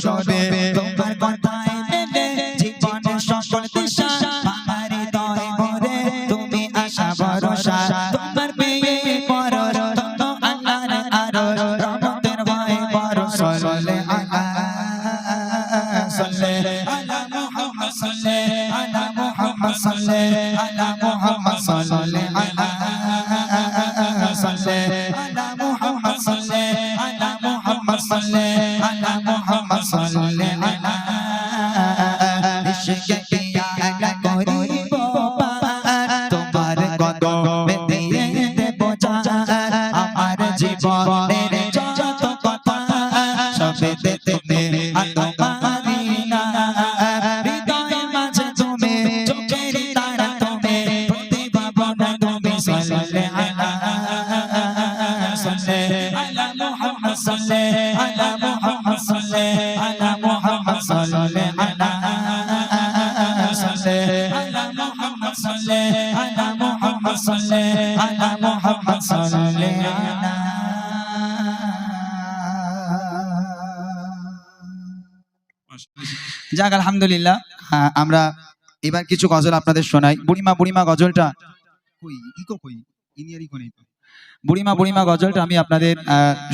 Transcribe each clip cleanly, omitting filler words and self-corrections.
সরবে তোমার কথায় মেলে জীবনের সকল দিশা আমার হৃদয় ভরে তুমি আশা ভরসা তোমার পেয়ে পরশ তত আল্লাহর আরশ রহমতের হয় বরশ সাল্লে আলা সাল্লে আলা মুহাম্মদ সাল্লে আলা মুহাম্মদ সাল্লে আলা মুহাম্মদ সাল্লে আলা সাল্লে আলা মুহাম্মদ সাল্লে আলা মুহাম্মদ সাল্লে আলা মুহাম্মদ সাল্লে আলা ইশকে কিয়া করিব পার তোমার কদমে দিয়ে দেব জান আমার জীবনের যত কথা সবেতে তুমি তোমারি না হৃদয় মাঝে তুমি চোখের তারা তুমি প্রতিভা বনা তুমি সাল্লে আলা সাল্লে আলা মুহাম্মদ সাল্লে আলা মুহাম্মদ সাল্লে আলা মুহাম্মদ সাল্লে আলা সাল্লে আলা মুহাম্মদ সাল্লে আলা মুহাম্মদ সাল্লে আলা মুহাম্মদ সাল্লে আলা যাক আলহামদুলিল্লাহ আমরা এবার কিছু গজল আপনাদের শোনাই বুড়িমা বুড়িমা গজলটা কই ইকো কই ইনিয়ারি কোনি বুড়িমা বুড়িমা গজলটা আমি আপনাদের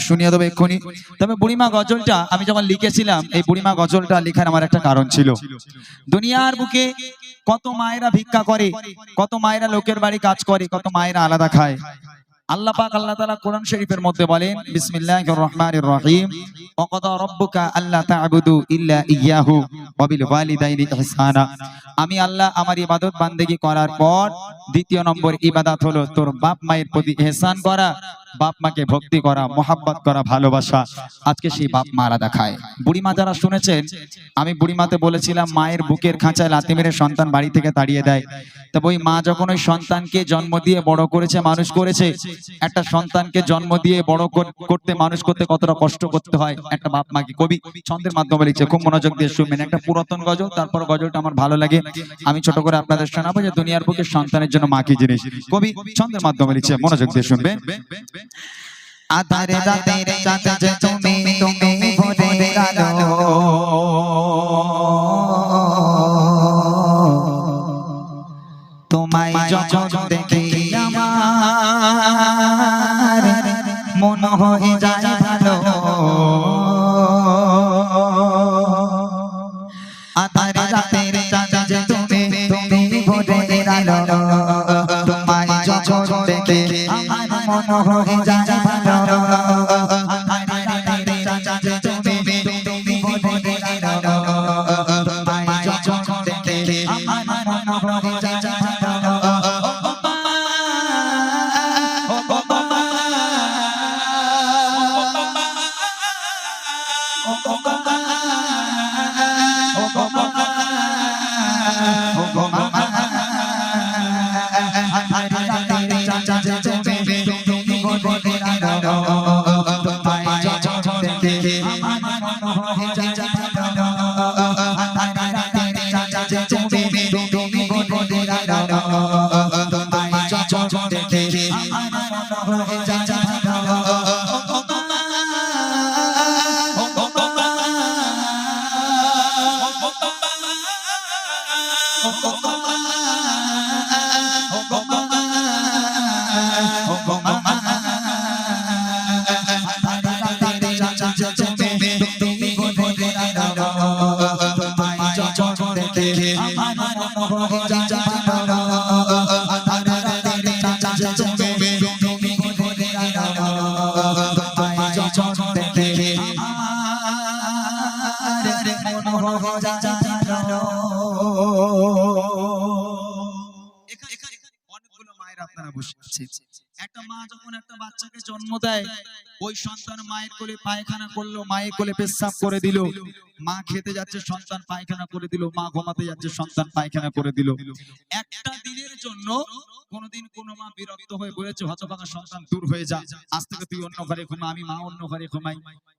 শুনিয়ে দেবো এক্ষুনি তবে বুড়িমা গজলটা আমি যখন লিখেছিলাম এই বুড়িমা গজলটা লেখার আমার একটা কারণ ছিল দুনিয়ার বুকে কত মায়েরা ভিক্ষা করে কত মায়েরা লোকের বাড়ি কাজ করে কত মায়েরা আলাদা খায় আল্লাহ পাক আল্লাহ তাআলা কোরআন শরীফের মধ্যে বলেন বিসমিল্লাহির রহমানির রহিম ওয়াকাদা রাব্বুকা আল্লা তা'বুদু ইল্লা ইয়াহু ওয়া বিল ওয়ালিদাইনি ইহসানা আমি আল্লাহ আমার ইবাদত বান্দেগী করার পর দ্বিতীয় নম্বর ইবাদত হলো তোর বাপ মায়ের প্রতি ইহসান করা বাপ মাকে ভক্তি করা মোহাব্বত করা ভালোবাসা আজকে সেই বাপ মা আলাদা খায় বুড়িমা যারা শুনেছেন আমি বুড়িমাতে বলেছিলাম মায়ের বুকের খাঁচায় লাথি মেরে সন্তান বাড়ি থেকে তাড়িয়ে দেয় তবে ওই মা যখন ওই সন্তানকে জন্ম দিয়ে বড় করেছে মানুষ করেছে একটা সন্তানকে জন্ম দিয়ে বড় করতে মানুষ করতে কতটা কষ্ট করতে হয় একটা বাপ মাকে কবি ছন্দের মাধ্যমে লিখছে খুব মনোযোগ দিয়ে শুনবেন একটা পুরাতন গজল তারপর গজলটা আমার ভালো লাগে আমি ছোট করে আপনাদের শোনাবো যে দুনিয়ার বুকে সন্তানের জন্য মা কি জিনিস কবি ছন্দের মাধ্যমে লিখছে মনোযোগ দিয়ে শুনবেন আধারে রাতের চাঁদ যে তুমি তুমি ভরে গেল তোমায় যখন দেখি আমার মন হয়ে যায় ভালো আধারে রাতের চাঁদ যে তুমি তুমি ভরে গেল তোমায় যখন দেখি আমার মন হয়ে যায় ভালো একটা মা যখন একটা বাচ্চাকে জন্ম দেয় ওই সন্তান মায়ের কোলে পায়খানা করলো মায়ের কোলে পেশাব করে দিল মা খেতে যাচ্ছে সন্তান পায়খানা করে দিল মা ঘুমাতে যাচ্ছে সন্তান পায়খানা করে দিল একটা দিনের জন্য কোনদিন কোন মা বিরক্ত হয়ে বলেছে হতভাগা সন্তান দূর হয়ে যা আজ থেকে তুই অন্য ঘরে ঘুমা আমি মা অন্য ঘরে ঘুমাই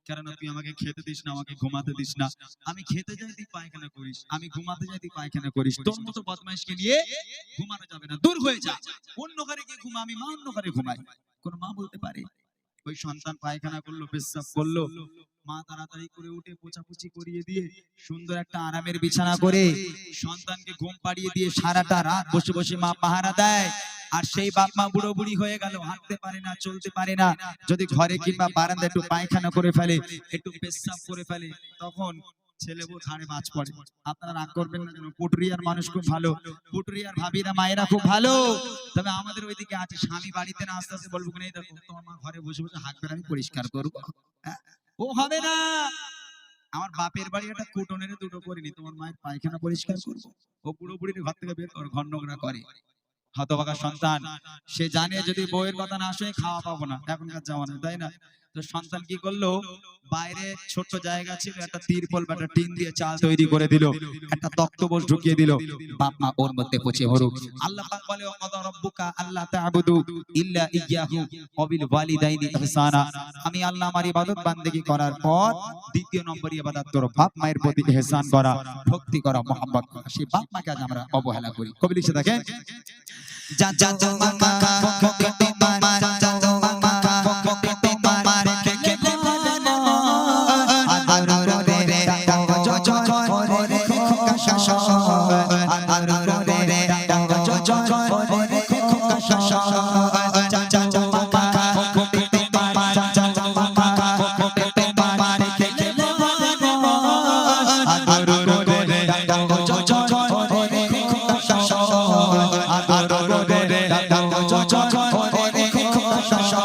কারণ তুই আমাকে খেতে দিস না আমাকে ঘুমাতে দিস না আমি খেতে যাই তুই পায়খানা করিস আমি ঘুমাতে যাই তুই পায়খানা করিস তোর মতো বদমাইশকে নিয়ে ঘুমানো যাবে না দূর হয়ে যা অন্য ঘরে গিয়ে ঘুমা আমি মা অন্য ঘরে ঘুমাই কোন মা বলতে পারে ওই সন্তান পায়খানা করলো পেশাব করলো মা তাড়াতাড়ি করে উঠে পোছাপুছি করিয়ে দিয়ে সুন্দর একটা আরামের বিছানা করে সন্তানকে ঘুম পাড়িয়ে দিয়ে সারাটা রাত বসে বসে মা পাহারা দেয়। আর সেই বাপ মা বুড়ো বুড়ি হয়ে গেল, হাঁটতে পারে না, চলতে পারে না। যদি ঘরে কিংবা বারান্দায় একটু পায়খানা করে ফেলে, একটু পেশাব করে ফেলে, তখন ছেলে বউ ঘাড়ে বাজ পড়ে। আপনারা রাগ করবেন না, যেন পুটুরিয়ার মানুষ খুব ভালো, পুটুরিয়ার ভাবিরা মায়েরা খুব ভালো। তবে আমাদের ওইদিকে আছে, স্বামী বাড়িতে না আসতে আসতে বলবো, এই দেখো তোমার মা ঘরে বসে বসে হাঁকবে, আমি পরিষ্কার করবো। ও হবে না, আমার বাপের বাড়ি একটা কুটনের দুটো করিনি, তোমার মায়ের পায়খানা পরিষ্কার করবো? ও পুরো পুরি ঘর থেকে বের কর, ঘর নোংরা করে। হতভাগা সন্তান, সে জানে যদি বউয়ের কথা না শুনে খাওয়া পাবো না, এখনকার জামানা, তাই না? তো সন্তান কি করলো, বাইরে ছোট জায়গা ছিল, একটা তিরপল বা একটা টিন দিয়ে চাল তৈরি করে দিল, একটা তক্তপোষ ঢুকিয়ে দিল, বাপ মা ওর মধ্যে পচে মরুক। আল্লাহ পাক বলে, ওয়াকাদা রাব্বুকা আল্লা তা'বুদু ইল্লা ইয়্যাহু ওয়া বিল ওয়ালিদাইনি ইহসানা। আমি আল্লাহ আমার ইবাদত বান্দেগি করার পর দ্বিতীয় নম্বরই ইবাদত করো বাপ মায়ের প্রতি ইহসান করা, ভক্তি করা, মহব্বত করা। সেই বাপ মাকে আজ আমরা অবহেলা করি। কবি লিখে দেখেন, যা যা যা মামা পকেটে মামা, যা যা মামা পকেটে মামা, কে কে মামা আদর রে রে জো জো রে খোকা শাশা, আদর রে রে জো জো রে খোকা শাশা, যা যা যা মামা পকেটে মামা, যা যা মামা পকেটে মামা, কে কে মামা আদর রে রে জো জো রে খোকা শাশা, আদর রে রে জো জো রে খোকা শাশা।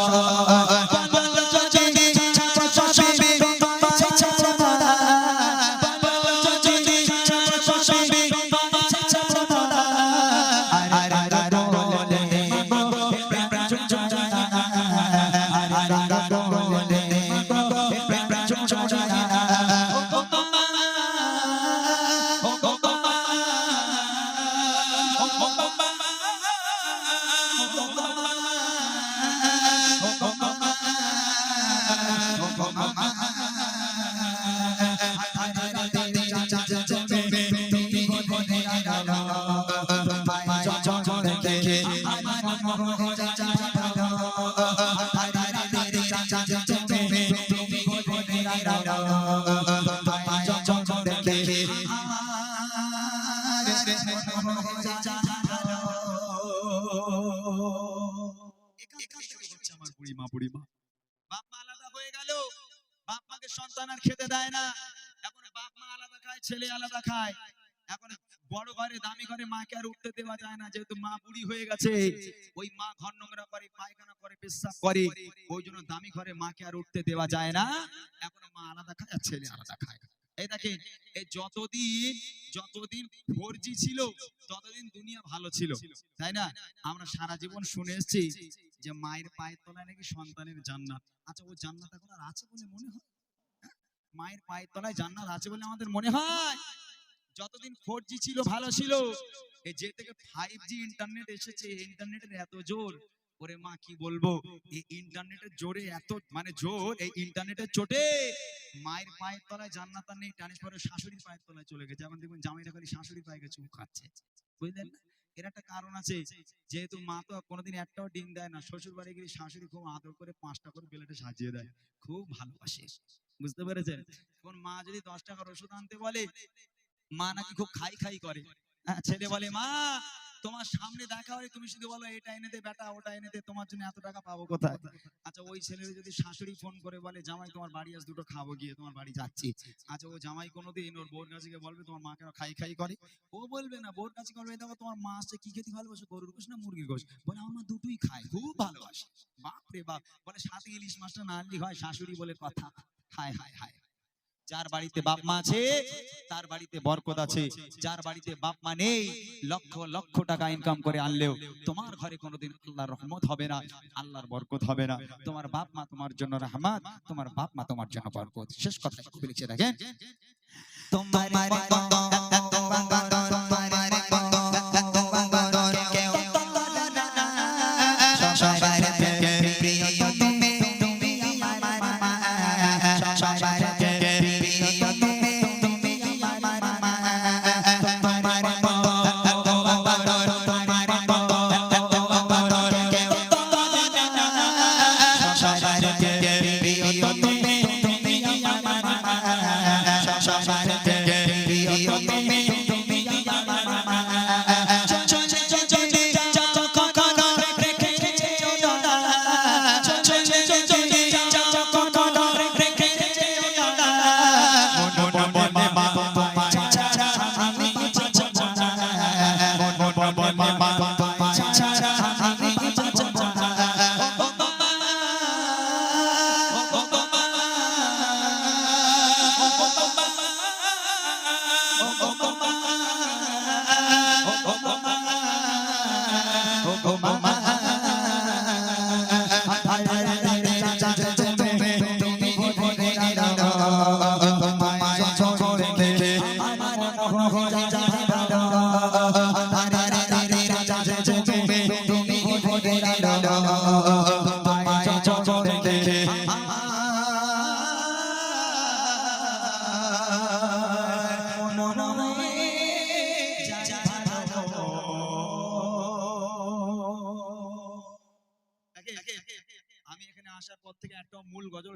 সন্তান আর খেতে দেয় না, এখন বাপ মা আলাদা খায়, ছেলে আলাদা খায়। এখন বড় ঘরে দামি ঘরে মাকে আর উঠতে দেওয়া যায় না, যেহেতু মা বুড়ি হয়ে গেছে। ওই মা ঘর নোংরা করে, পায়খানা করে, পেশাব করে, ওই জন্য দামি ঘরে মাকে আর উঠতে দেওয়া যায় না। এখন মা আলাদা খায় আর ছেলে আলাদা খায়। এই দেখেন, এই যতদিন 4G ছিল ততদিন দুনিয়া ভালো ছিল, তাই না? আমরা সারা জীবন শুনে এসেছি যে মায়ের পায়ের তলায় নাকি সন্তানের জান্নাত। আচ্ছা, ওই জান্নাত এখন আর আছে বলে মনে হয়? মায়ের পায়ের তলায় জান্নাত আছে বলে আমাদের মনে হয়? যতদিন 4G ছিল ভালো ছিল, এই যে থেকে 5G ইন্টারনেট এসেছে, ইন্টারনেটের এত জোর, ওরে মা কি বলবো, এই ইন্টারনেটের জোরে এত মানে জোর, এই ইন্টারনেটের চোটে মায়ের পায়ের তলায় জান্নাত আর নেই, ট্রান্সফারের শাশুড়ির পায়ের তলায় চলে গেছে। এখন দেখবেন জামাইরা খালি শাশুড়ি পায়ে গেছে খাচ্ছে, বুঝলেন না? এর একটা কারণ আছে, যেহেতু মা তো কোনোদিন একটাও ডিম দেয় না, শ্বশুর বাড়ি গিয়ে শাশুড়ি খুব আদর করে 5টা করে প্লেটে সাজিয়ে দেয়, খুব ভালোবাসে, বুঝতে পেরেছেন? এখন মা যদি 10 টাকার ওষুধ আনতে বলে, মা নাকি খুব খাই খাই করে। ছেলে বলে, মা তোমার সামনে দেখা হয়, তুমি শুধু বলো এটা এনে দে বেটা, ওটা এনে দে, তোমার জন্য এত টাকা পাবো কোথায়? আচ্ছা, ওই ছেলের যদি শাশুড়ি ফোন করে বলে, জামাই তোমার বাড়ি আজ দুটো খাবো গিয়ে, তোমার বাড়ি যাচ্ছি। আচ্ছা, ও জামাই কোনোদিন ওর বউর কাছে গিয়ে বলবে তোমার মা কেন খাই খাই করে? ও বলবে না, বউর কাছে বলবে, দেখো তোমার মা আসছে, কি খেতে ভালোবাসে, গরুর গোশ না মুরগির গোশ? বলে আমার মা দুটোই খায়, খুব ভালোবাসে। বাপ রে বাপ, বলে সাথে ইলিশ মাছটা না আনলি হয়? শাশুড়ি বলে কথা, হায় হায় হায়। যার বাড়িতে বাপ মা আছে তার বাড়িতে বরকত আছে, যার বাড়িতে বাপ মা নেই, লক্ষ লক্ষ টাকা ইনকাম করে আনলেও তোমার ঘরে কোনোদিন আল্লাহর রহমত হবে না, আল্লাহর বরকত হবে না। তোমার বাপ মা তোমার জন্য রহমত, তোমার বাপ মা তোমার জন্য বরকত। শেষ কথা লিখে দেখেন, তোমার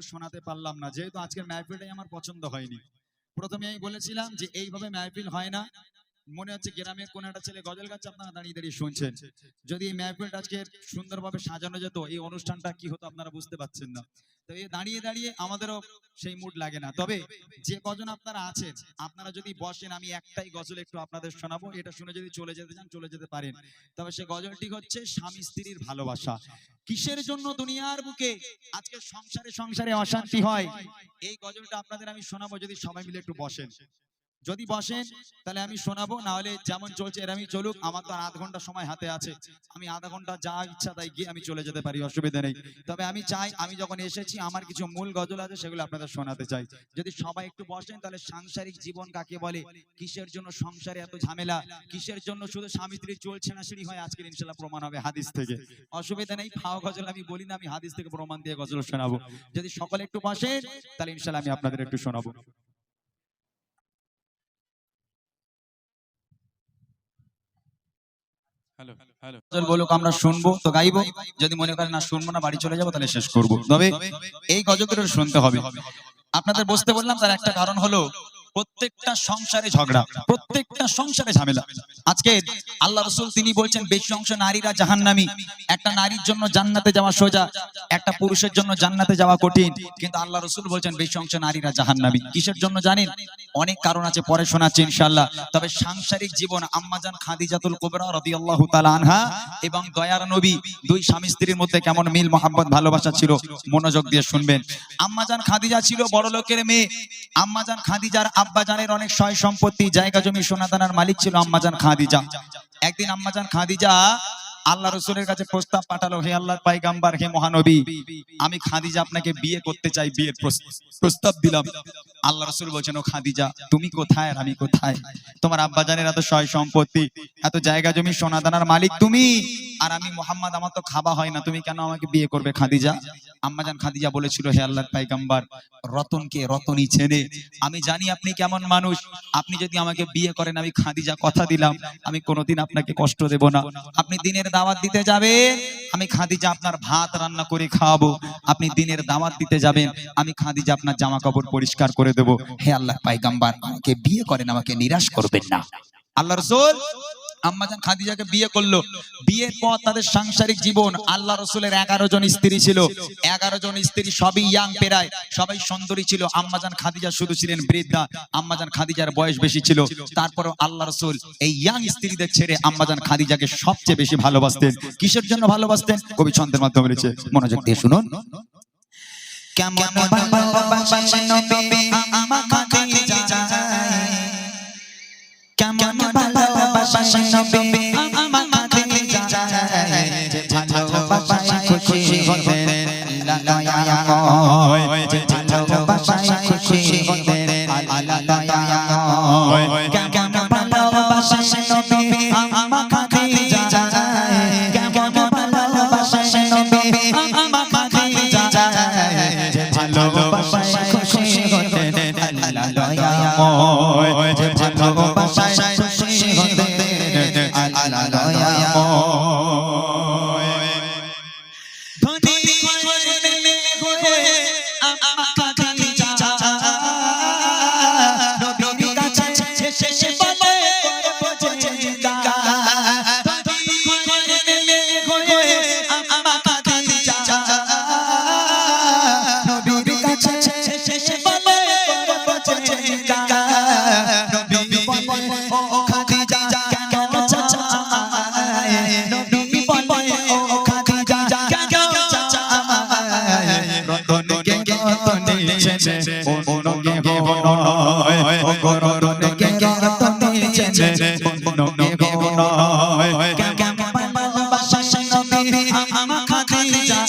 শোনাতে পারলাম না, যেহেতু আজকের মাহফিলটাই আমার পছন্দ হয়নি। প্রথমে আমি বলেছিলাম যে এইভাবে মাহফিল হয় না, মনে হচ্ছে গ্রামের কোন একটা ছেলে গজল গাচ্ছে, আপনারা দাঁড়িয়ে দাঁড়িয়ে শুনছেন। যদি এই মাহফিলটা আজকে সুন্দরভাবে সাজানো যেত, এই অনুষ্ঠানটা কি হতো আপনারা বুঝতে পারছেন না। তো এই দাঁড়িয়ে দাঁড়িয়ে আমাদেরও সেই মুড লাগে না। তবে যে কজন আপনারা আছেন, আপনারা যদি বসেন, আমি একটাই গজল একটু আপনাদের শোনাবো, এটা শুনে যদি চলে যেতে চান চলে যেতে পারেন। তবে সে গজলটি হচ্ছে স্বামী স্ত্রীর ভালোবাসা। কিসের জন্য দুনিয়ার বুকে আজকে সংসারে সংসারে অশান্তি হয়, এই গজলটা আপনাদের আমি শোনাবো, যদি সবাই মিলে একটু বসেন। যদি বসেন তাহলে আমি শোনাবো, না হলে যেমন চলছে এরমই চলুক। আমার তো আর আধ ঘন্টা সময় হাতে আছে, আমি আধা ঘন্টা যা ইচ্ছা তাই গিয়ে আমি চলে যেতে পারি, অসুবিধা নেই। তবে আমি চাই, আমি যখন এসেছি আমার কিছু মূল গজল আছে, সেগুলো আপনাদের শোনাতে চাই। যদি সবাই একটু বসেন তাহলে সাংসারিক জীবন কাকে বলে, কিসের জন্য সংসারে এত ঝামেলা, কিসের জন্য শুধু স্বামী স্ত্রী চলছে না সিঁড়ি হয়, আজকের ইনশাল্লাহ প্রমাণ হবে হাদিস থেকে। অসুবিধা নেই, ফাও গজল আমি বলি না, আমি হাদিস থেকে প্রমাণ দিয়ে গজল শোনাবো। যদি সকলে একটু বসেন তাহলে ইনশাল্লাহ আমি আপনাদের একটু শোনাবো। বলুক আমরা শুনবো তো গাইবো, যদি মনে করেন না শুনবো না বাড়ি চলে যাবো তাহলে শেষ করবো। তবে এই গজলটা শুনতে হবে। আপনাদের বসতে বললাম তার একটা কারণ হলো, প্রত্যেকটা সংসারে ঝগড়া, প্রত্যেকটা সংসারে ঝামেলা। আজকে আল্লাহ রাসূল তিনি বলছেন বেশি অংশ নারীরা জাহান্নামী। একটা নারীর জন্য জান্নাতে যাওয়া সোজা, একটা পুরুষের জন্য জান্নাতে যাওয়া কঠিন, কিন্তু আল্লাহ রাসূল বলছেন বেশি অংশ নারীরা জাহান্নামী। কিসের জন্য জানেন? অনেক কারণ আছে, পরে শোনাচ্ছি ইনশাআল্লাহ। তবে সাংসারিক জীবন আম্মাজান খাদিজাতুল কুবরা রাদিয়াল্লাহু তাআলা আনহা এবং দয়ার নবী, দুই স্বামী স্ত্রীর মধ্যে কেমন মিল মহব্বত ভালোবাসা ছিল, মনোযোগ দিয়ে শুনবেন। আম্মাজান খাদিজা ছিল বড় লোকের মেয়ে। আম্মাজান খাদিজার আব্বাজানের অনেক সয় সম্পত্তি, জায়গা জমি, সোনাদানার মালিক ছিল আম্মাজান খাদিজা। একদিন আম্মাজান খাদিজা আল্লাহ রাসূলের কাছে প্রস্তাব পাঠালো, হে আল্লাহর পয়গম্বর, হে মহানবী, আমি খাদিজা আপনাকে বিয়ে করতে চাই, বিয়ের প্রস্তাব দিলাম। আল্লাহ রাসূল বলছেন, ও খাদিজা তুমি কোথায় আর আমি কোথায়? তোমার আব্বাজানের এত সয় সম্পত্তি, এত জায়গা জমি, সোনাদানার মালিক তুমি, আর আমি মুহাম্মদ, আমার তো খাওয়া হয় না, তুমি কেন আমাকে বিয়ে করবে খাদিজা? আম্মাজান খাদিজা বলেছিল, হে আল্লাহর পয়গম্বর, রতনকে রতনই চেনে, আমি জানি আপনি কেমন মানুষ, আপনি যদি আমাকে বিয়ে করেন, আমি খাদিজা কথা দিলাম আমি কোনোদিন আপনাকে কষ্ট দেব না। আপনি দিনের দাওয়াত দিতে যাবেন, আমি খাদিজা আপনার ভাত রান্না করে খাওয়াবো। আপনি দিনের দাওয়াত দিতে যাবেন, আমি খাদিজা আপনার জামা কাপড় পরিষ্কার করে দেব। হে আল্লাহর পয়গম্বর, আমাকে বিয়ে করেন, আমাকে নিরাশ করবেন না। আল্লাহ রাসূল আম্মাজান খাদিজাকে বিয়ে করলো। বিয়ের পর তাদের সাংসারিক জীবন, আল্লাহ রাসূলের 11 জন স্ত্রী ছিল। 11 জন স্ত্রী সবই ইয়াং, প্রায় সবাই সুন্দরী ছিল। আম্মাজান খাদিজা শুধু ছিলেন বৃদ্ধা। আম্মাজান খাদিজার বয়স বেশি ছিল, তারপরেও আল্লাহ রাসূল এই ইয়াং স্ত্রীদের ছেড়ে আম্মাজান খাদিজাকে সবচেয়ে বেশি ভালোবাসতেন। কিসের জন্য ভালোবাসতেন? কবি ছন্দের মাধ্যমে বলেছে, মনোযোগ দিয়ে শুনুন। কেমন ভালোবাসেন নবী আম্মা খাদিজা, কেমন ভালোবাসেন নবী আম্মা খাদিজা, যে ভালোবাসায় খুশি হতেন আল্লাহ দয়াময়, যে ভালোবাসায় খুশি হতেন আল্লাহ দয়াময়। কেমন ভালোবাসেন নবী আম্মা খাদিজা, কেমন ভালোবাসেন নবী আম্মা খাদিজা, যে ভালোবাসায় খুশি হতেন আল্লাহ দয়াময়, যে ভালোবাসায় খুশি হতেন আল্লাহ দয়াময়। ধনী হয়ে আম্মা খাদিজা নবীর কাছে শেষে বলে বোঝে জিন্দা। ধনী হয়ে আম্মা খাদিজা নবীর কাছে শেষে বলে বোঝে জিন্দা। নবী বলে, ও খাদিজা কেন চাচায়? নবী বলে, ও খাদিজা কেন চাচায়? রতনকে রতনে চেনে অন্যকে নয়, ও রতনকে রতনে চেনে অন্যকে নয়। কেমন ভালোবাসেন নবী আম্মা খাদিজা,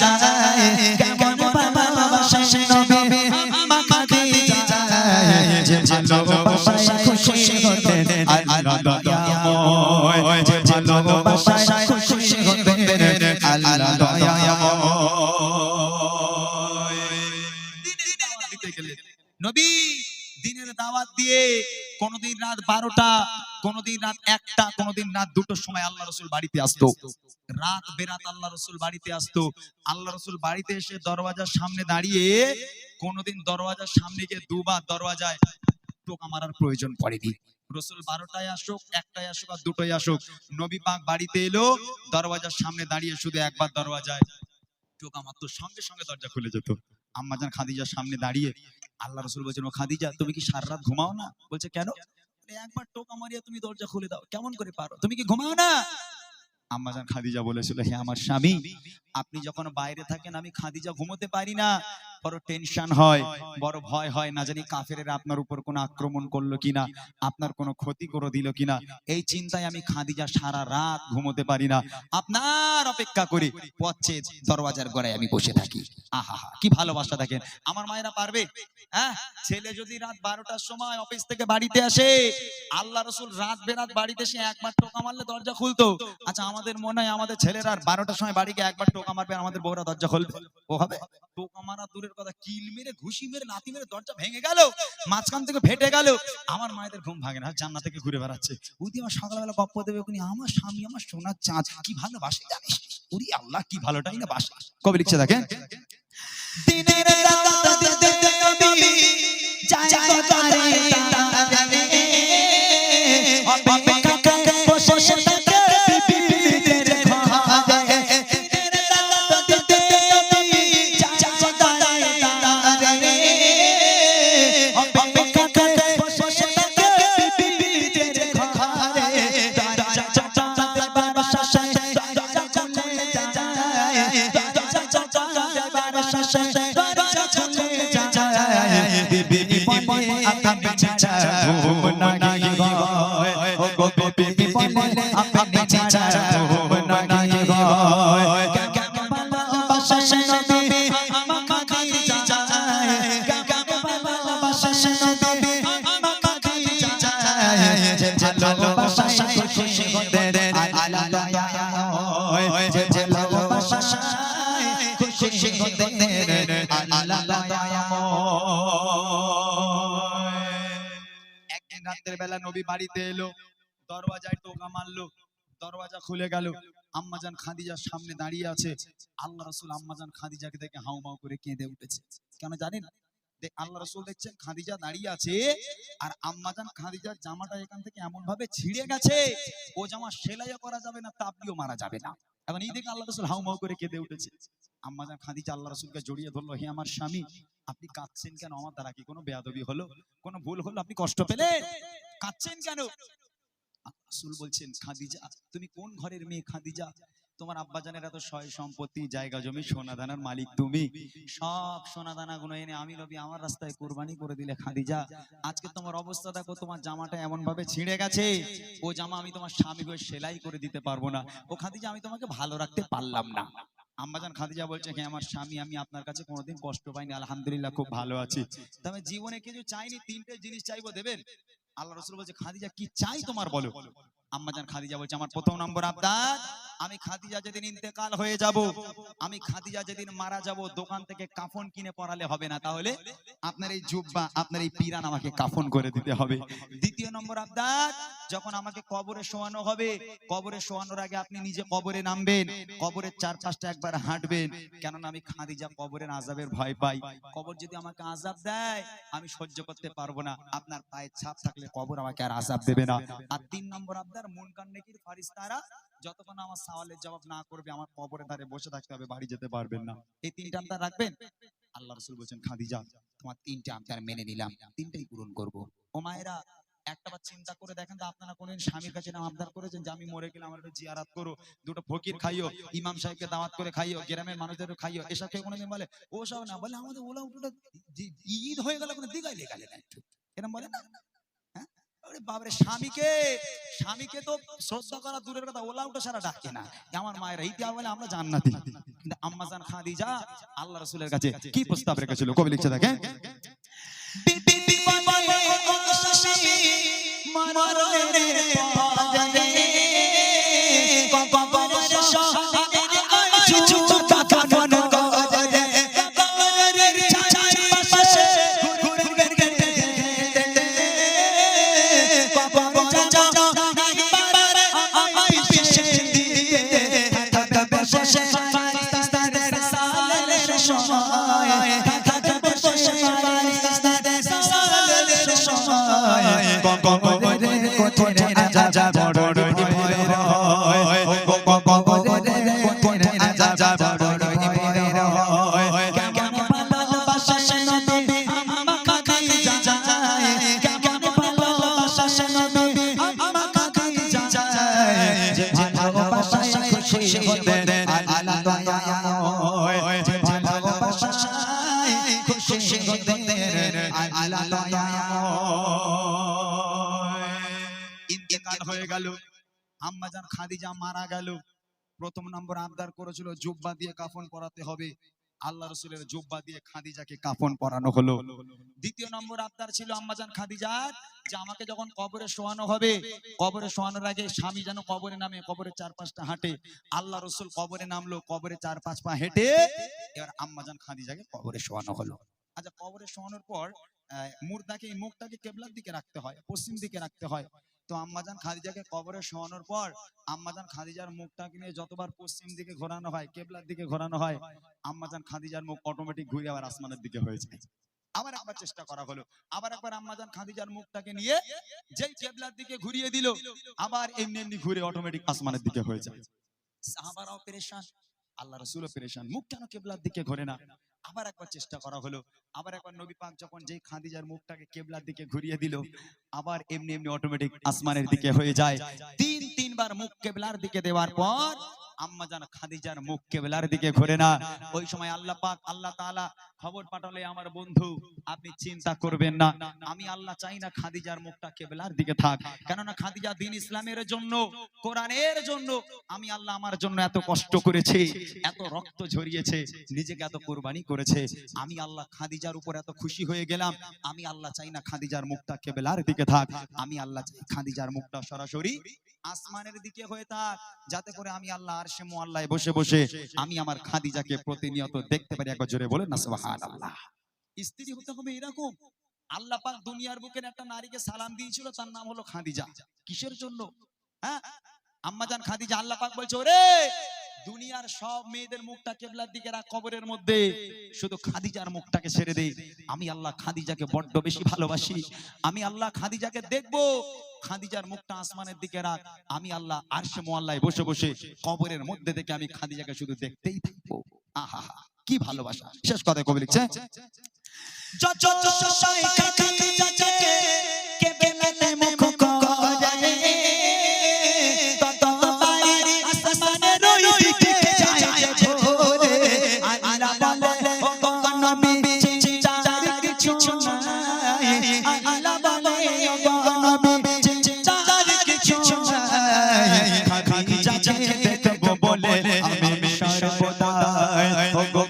কেমন ভালোবাসেন নবী আম্মা খাদিজা, যে ভালোবাসায় খুশি হতেন আল্লাহ দয়াময়, যে ভালোবাসায় খুশি হতেন আল্লাহ দয়াময়। নবী দিনের দাওয়াত দিয়ে কোনদিন রাত 12টা, কোনদিন রাত 1টা, কোনদিন রাত 2টোর সময় আল্লাহ রাসূল বাড়িতে আসতো। রাত বেরাত আল্লাহ রাসূল বাড়িতে আসতো। আল্লাহ রাসূল বাড়িতে এসে দরওয়াজার সামনে দাঁড়িয়ে কোনদিন দরওয়াজার সামনে গিয়ে দুবার দরওয়াজায় টোকা মারার প্রয়োজন পড়েনি। রাসূল 12টায় আসুক, 1টায় আসুক আর 2টোয় আসুক, নবী পাক বাড়িতে এলো, দরওয়াজার সামনে দাঁড়িয়ে শুধু একবার দরওয়াজায় টোকা মারতো, সঙ্গে সঙ্গে দরজা খুলে যেত। আম্মাজান খাদিজার সামনে দাঁড়িয়ে আল্লাহ রাসূল বলছেন, ও খাদিজা তুমি কি সারা রাত ঘুমাও না? বলছে কেন? একবার টোকা মারিয়া তুমি দরজা খুলে দাও, কেমন করে পারো? তুমি কি ঘুমাও না? আম্মাজান খাদিজা বলেছিল, হে আমার স্বামী, আপনি যখন বাইরে থাকেন আমি খাদিজা ঘুমোতে পারি না, বড় টেনশন হয়, বড় ভয় হয়, না জানি কাফেরেরা আপনার উপর কোনো আক্রমণ করলো কিনা, আপনার কোনো ক্ষতি করে দিল কিনা, এই চিন্তায় আমি খাদিজা সারা রাত ঘুমোতে পারি না, আপনার অপেক্ষা করি পথে দরওয়াজার গোড়ায় আমি বসে থাকি। আহা কি ভালোবাসা দেখেন আমার মায়েরা। পারবে? হ্যাঁ, ছেলে যদি রাত 12টার সময় অফিস থেকে বাড়িতে আসে, আল্লাহ রাসূল রাত বেরাত বাড়িতে এসে একবার টোকা মারলে দরজা খুলতো। আচ্ছা আমাদের মনে হয় আমাদের ছেলেরা 12টার সময় বাড়ি গিয়ে একবার টোকা মারবে, আমাদের বউরা দরজা খুলবে? ও হবে? টোকা মারা দূরের কথা, কিল মেরে ঘুষি মেরে লাথি মেরে দরজা ভেঙে গেল, মাঝখান থেকে ফেটে গেল, আমার মায়েদের ঘুম ভাঙে না, জান্নাত থেকে ঘুরে বেড়াচ্ছে। ওই আমার সকালবেলা গপ্প দেবে, ওখানে আমার স্বামী আমার সোনার চাঁদ কি ভালোবাসে জানিস, ওরে আল্লাহ কি ভালোটাই না বাসে। কবে লিখছে দেখেন, দিনের রাত দিতে নবী যায় করে তারে, অপেক্ষা করে বসে থাকে বিবিদের ঘরে, দিনের রাত দিতে নবী যায় করে তারে, অপেক্ষা করে বসে থাকে বিবিদের ঘরে, দরজা চাচাদের বাসা শাসে দরজা খুলে যায়, দরজা বাসা শাসে দরজা খুলে যায়, বিবি বলে আপনি চাচা ঘুম নাই হয়, ও গো বিবি বলে আপনি চাচা ঘুম নাই হয়, কাকা বাবা বাসা নবী আমাকে খাইতে যায়, কাকা বাবা বাসা নবী আমাকে খাইতে যায়, যে ভালোবাসায় খুশি হতে আল্লাহ দয়াময়, যে ভালোবাসায় খুশি হতে আল্লাহ দয়াময়। একদিন রাতের বেলা নবী বাড়িতে এলো, দরওয়াজায় টোকা মারলো, দরওয়াজা খুলে গেল, আম্মাজান খাদিজার সামনে দাঁড়িয়ে আছে। আল্লাহ রাসূল আম্মাজান খাদিজাকে দেখে হাউমাউ করে কেঁদে উঠেছে। কেন জানেন? আল্লাহ রাসূল দেখছেন খাদিজা দাঁড়িয়ে আছে, আর আম্মাজান খাদিজার জামাটা এখান থেকে এমন ভাবে ছিঁড়ে গেছে, ও জামা সেলাইও করা যাবে না, তাপলিও মারা যাবে না। এখন এই দেখে আল্লাহ রাসূল হাউমাউ করে কেঁদে উঠেছে। আম্মাজান খাদিজা আল্লাহ রাসূলকে জড়িয়ে ধরলো, হে আমার স্বামী, আপনি কাঁদছেন কেন? আমার দ্বারা কি কোনো বেয়াদবি হলো, কোনো ভুল হলো, আপনি কষ্ট পেলেন, কাঁদছেন কেন? রাসূল বলছেন, খাদিজা তুমি কোন ঘরের মেয়ে খাদিজা? তোমার আব্বাজানের এত সয় সম্পত্তি, জায়গা জমি, সোনা দানার মালিক তুমি, সব সোনা দানা গুলো এনে আমি নবী আমার রাস্তায় কুরবানি করে দিলে খাদিজা, আজকে তোমার অবস্থা দেখো, তোমার জামাটা এমন ভাবে ছিঁড়ে গেছে, ও জামা আমি তোমার স্বামী হয়ে সেলাই করে দিতে পারবো না, ও খাদিজা আমি তোমাকে ভালো রাখতে পারলাম না। আম্মাজান খাদিজা বলছে, হ্যাঁ আমার স্বামী, আমি আপনার কাছে কোনোদিন কষ্ট পাইনি, আলহামদুলিল্লাহ খুব ভালো আছি, তবে জীবনে কিছু চাইনি, 3টে জিনিস চাইবো, দেবেন? আল্লাহ রাসূল বলছে, খাদিজা কি চাই তোমার বলো। আম্মাজান খাদিজা বলছে, আমার প্রথম নম্বর আবদার, আমি খাদিজা যেদিন ইন্তেকাল হয়ে যাব, আমি খাদিজা যেদিন মারা যাব, দোকান থেকে কাফন কিনে পরালে হবে না, তাহলে আপনার এই জুব্বা, আপনার এই পিরান আমাকে কাফন করে দিতে হবে। দ্বিতীয় নম্বর আবদার, যখন আমাকে কবরে শোয়ানো হবে, কবরে শোয়ানোর আগে আপনি নিজে কবরে নামবেন, কবরের চারপাশটা একবার হাঁটবেন, কেননা আমি খাদিজা কবরের আযাবের ভয় পাই, কবর যদি আমাকে আযাব দেয় আমি সহ্য করতে পারবো না, আপনার পায়ের ছাপ থাকলে কবর আমাকে আর আযাব দেবে না। আর 3 নম্বর আবদার, মুনকার নেকির ফেরেশতারা যতক্ষণ আমার সওয়ালের জবাব না করবে আমার কবরের ধারে বসে থাকতে হবে, বাড়ি যেতে পারবেন না। এই 3টা আবদার রাখবেন। আল্লাহ রাসূল বলেন, খাদিজা তোমার 3টা আবদার মেনে নিলাম, 3টাই পূরণ করব। ও মায়েরা একটাবার চিন্তা করে দেখেন তো, আপনারা কোনদিন স্বামীর কাছে নাম আবদার করেছেন যে আমি মরে গেলে আমার একটু জিয়ারত করো, দুটো ফকির খাইও, ইমাম সাহেবকে দাওয়াত করে খাইও, গ্রামের মানুষদেরও খাইও, এসব কেউ কোনদিন বলে? ও সব না, বলে আমাদের ওলা উঠোটা ঈদ হয়ে গেল কোনো দিগাই লেগালে না, একটু এরকম বলে না? বাবরে, স্বামীকে তো শ্রদ্ধা করা দূরের কথা, ওলা উঠে সারা ডাকে না। আমার মায়েরা ইতিহা বলে আমরা জান্নাতি, কিন্তু আম্মাজান খাদিজা আল্লাহ রাসূলের কাছে কি প্রস্তাব রেখেছিল, কবি লিখছে দেখেন, হতে আল্লাহ দয়াময় যে ভালোবাসায় খুশি হতে আল্লাহ দয়াময়। ইন্তেকাল হয়ে গেল, আম্মাজান খাদিজা মারা গেল। প্রথম নম্বর আবদার করেছিল জুব্বা দিয়ে কাফন পরাতে হবে, আল্লাহ রাসূলের জুব্বা দিয়ে খাদিজাকে কাফন পরানো হলো। দ্বিতীয় নম্বর আবদার ছিল আম্মাজান খাদিজার যে আমাকে যখন কবরে শোয়ানো হবে, কবরে শোয়ানোর আগে স্বামী যেন কবরে নামে, কবরের 4-5টা হাঁটে। আল্লাহ রাসূল কবরে নামলো, কবরে 4-5 পা হেঁটে এবার আম্মাজান খাদিজাকে কবরে শোয়ানো হলো। আচ্ছা, কবরে শোয়ানোর পর মুর্দাকে মুখটাকে কিবলার দিকে রাখতে হয়, পশ্চিম দিকে রাখতে হয়। তো আম্মাজান খাদিজাকে কবরে শোয়ানোর পর আম্মাজান খাদিজার মুখটাকে নিয়ে যতবার পশ্চিম দিকে ঘোরানো হয়, কিবলার দিকে ঘোরানো হয়, আম্মাজান খাদিজার মুখ অটোমেটিক ঘুরে আবার আসমানের দিকে হয়ে যায়। আবার একবার চেষ্টা করা হলো, আবার একবার আম্মাজান খাদিজার মুখটাকে নিয়ে যেই কিবলার দিকে ঘুরিয়ে দিল, আবার এমনি এমনি ঘুরে অটোমেটিক আসমানের দিকে হয়ে যায়। সাহাবারাও পেরেশান, আল্লাহ রাসূলও পেরেশান, মুখ কেন কিবলার দিকে ঘোরে না। আবার একবার চেষ্টা করা হলো, আবার একবার নবী পাক যখন যেই খাদিজার মুখটাকে কিবলার দিকে ঘুরিয়ে দিল, আবার এমনি এমনি অটোমেটিক আসমানের দিকে হয়ে যায়। তিনবার মুখ কিবলার দিকে দেওয়ার পর আম্মাজান খাদিজার মুখ কিবলার দিকে ঘোরে না। ওই সময় আল্লাহ পাক আল্লাহ তাআলা খবর পাঠালে, আমার বন্ধু আপনি চিন্তা করবেন না, আমি আল্লাহ চাই না খাদিজার মুখটা কিবলার দিকে থাক, কেননা খাদিজা দ্বীন ইসলামের জন্য, কোরআনের জন্য আমি আল্লাহ আমার জন্য এত কষ্ট করেছে, এত রক্ত ঝরিয়েছে, নিজেকে এত কুরবানি করেছে। আমি আল্লাহ খাদিজার উপর এত খুশি হয়ে গেলাম, আমি আল্লাহ চাই না খাদিজার মুখটা কিবলার দিকে থাক, আমি আল্লাহ চাই খাদিজার মুখটা সরাসরি আসমানের দিকে হয়ে থাক, যাতে করে আমি আল্লাহ আরশে মুআল্লায় বসে বসে আমি আমার খাদিজাকে প্রতিনিয়ত দেখতে পারি। একবার জোরে বলেন না সুবহানাল্লাহ। স্ত্রী হতে হবে এরকম। আল্লাহ পাক দুনিয়ার বুকের একটা নারীকে সালাম দিয়েছিল, তার নাম হলো খাদিজা। কিসের জন্য? হ্যাঁ, আম্মাজান খাদিজা, আল্লাহ পাক বলছে ওরে দুনিয়ার সব মেয়েদের মুখটা কিবলার দিকে রাখ কবরের মধ্যে, শুধু খাদিজার মুখটাকে ছেড়ে দে। আমি আল্লাহ খাদিজাকে বড্ড বেশি ভালোবাসি, আমি আল্লাহ খাদিজাকে দেখবো, খাদিজার মুখটা আসমানের দিকে রাখ, আমি আল্লাহ আরশে মুআল্লায় বসে বসে কবরের মধ্যে থেকে আমি খাদিজাকে শুধু দেখতেই থাকবো। আহা কি ভালোবাসা। শেষ কথায় কবি লিখছে, যত সময় খাদিজাকে কিবলাতে মুখ করে তত তারি আসমানের ওই দিকে যায় ভোরে। আল্লাহ বলে ও নবী চিন্তার কিছু নাই, আল্লাহ বলে ও নবী চিন্তার কিছু নাই, খাদিজাকে দেখবো বলে আমি সর্বদাই ও